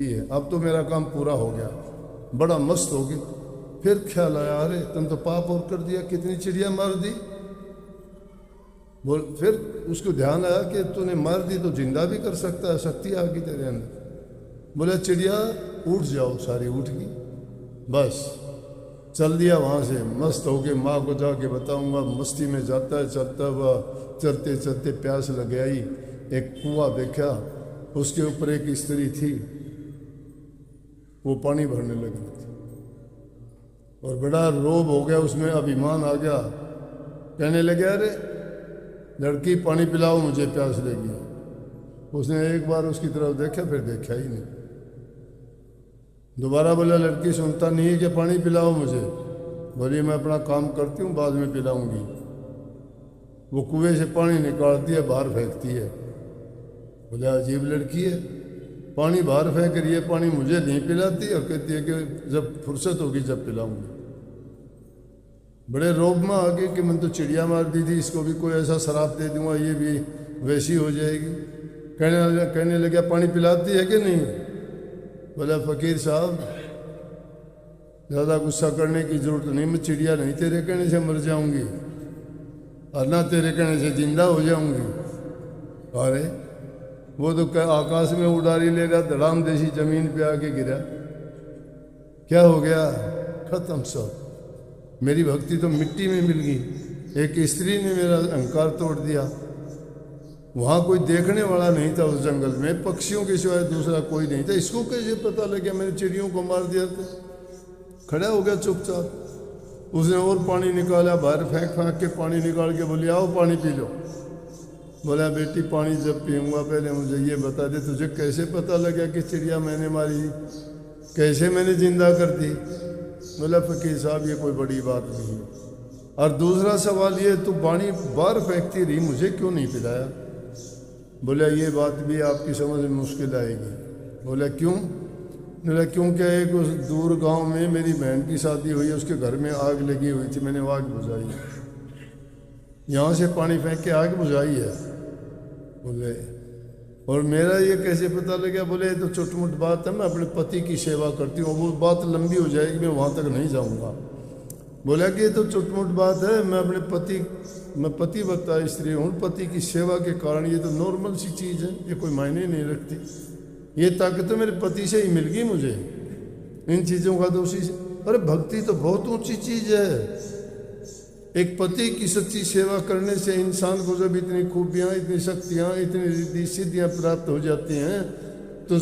है, अब तो मेरा काम पूरा हो गया, बड़ा मस्त हो गया। फिर ख्याल आया, अरे तुम तो पाप और कर दिया, कितनी चिड़िया मार दी। बोल, फिर उसको ध्यान आया कि तूने मार दी तो जिंदा भी कर सकता है, शक्ति आ गई तेरे अंदर। बोला चिड़िया उठ जाओ, सारी उठ गई। बस चल दिया वहाँ से, मस्त हो के माँ को जाके बताऊंगा। मस्ती में जाता है, चलता हुआ, चलते चलते प्यास लग आई। एक कुआं देखा, उसके ऊपर एक स्त्री थी, वो पानी भरने लगी थी। और बड़ा रोब हो गया उसमें, अभिमान आ गया। कहने लगे, अरे लड़की पानी पिलाओ, मुझे प्यास लगी। उसने एक बार उसकी तरफ देखा, फिर देखा ही नहीं। दोबारा बोला, लड़की सुनता नहीं है कि पानी पिलाओ मुझे। बोली, मैं अपना काम करती हूँ, बाद में पिलाऊंगी। वो कुएं से पानी निकालती है, बाहर फेंकती है। बोले, अजीब लड़की है, पानी बाहर फेंक रही है, पानी मुझे नहीं पिलाती, और कहती है कि जब फुर्सत होगी जब पिलाऊंगी। बड़े रोब में आ गए कि मैंने तो चिड़िया मार दी थी, इसको भी कोई ऐसा शराब दे दूंगा, ये भी वैसी हो जाएगी। कहने लगे, पानी पिलाती है कि नहीं। बोला, फकीर साहब ज़्यादा गुस्सा करने की जरूरत नहीं, मैं चिड़िया नहीं तेरे कहने से मर जाऊंगी, और ना तेरे कहने से जिंदा हो जाऊंगी। अरे वो तो आकाश में उड़ारी ले रहा, धड़ाम देसी जमीन पे आके गिरा। क्या हो गया? खत्म सब। मेरी भक्ति तो मिट्टी में मिल गई। एक स्त्री ने मेरा अहंकार तोड़ दिया। वहाँ कोई देखने वाला नहीं था, उस जंगल में पक्षियों के सिवाय दूसरा कोई नहीं था। इसको कैसे पता लग गया मैंने चिड़ियों को मार दिया? तो खड़ा हो गया चुपचाप। उसने और पानी निकाला, बाहर फेंक फेंक के पानी निकाल के बोली, आओ पानी पी लो। बोला, बेटी पानी जब पीऊँगा पहले मुझे ये बता दे, तुझे कैसे पता लगा कि चिड़िया मैंने मारी, कैसे मैंने जिंदा कर दी? बोला, फकीर साहब ये कोई बड़ी बात नहीं है। और दूसरा सवाल ये, तू पानी बाहर फेंकती रही, मुझे क्यों नहीं पिलाया? बोला, ये बात भी आपकी समझ में मुश्किल आएगी। बोला, क्यों? बोला, क्योंकि एक उस दूर गांव में मेरी बहन की शादी हुई, उसके घर में आग लगी हुई थी, मैंने आग बुझाई। यहाँ से पानी फेंक के आग बुझाई है। बोले, और मेरा ये कैसे पता लगा? बोले, ये तो छोटी-मोटी बात है, मैं अपने पति की सेवा करती हूँ, वो बात लंबी हो जाएगी, मैं वहाँ तक नहीं जाऊँगा। बोला कि ये तो छोटी-मोटी बात है, मैं पतिव्रता स्त्री हूँ, पति की सेवा के कारण ये तो नॉर्मल सी चीज़ है, ये कोई मायने नहीं रखती। ये ताकत तो मेरे पति से ही मिल गई मुझे, इन चीज़ों का दोषी से। अरे भक्ति तो बहुत ऊँची चीज़ है। एक पति की सच्ची सेवा करने से इंसान को जब इतनी खूबियाँ, इतनी शक्तियाँ, इतनी रिद्धि सिद्धियाँ प्राप्त हो जाती हैं, तो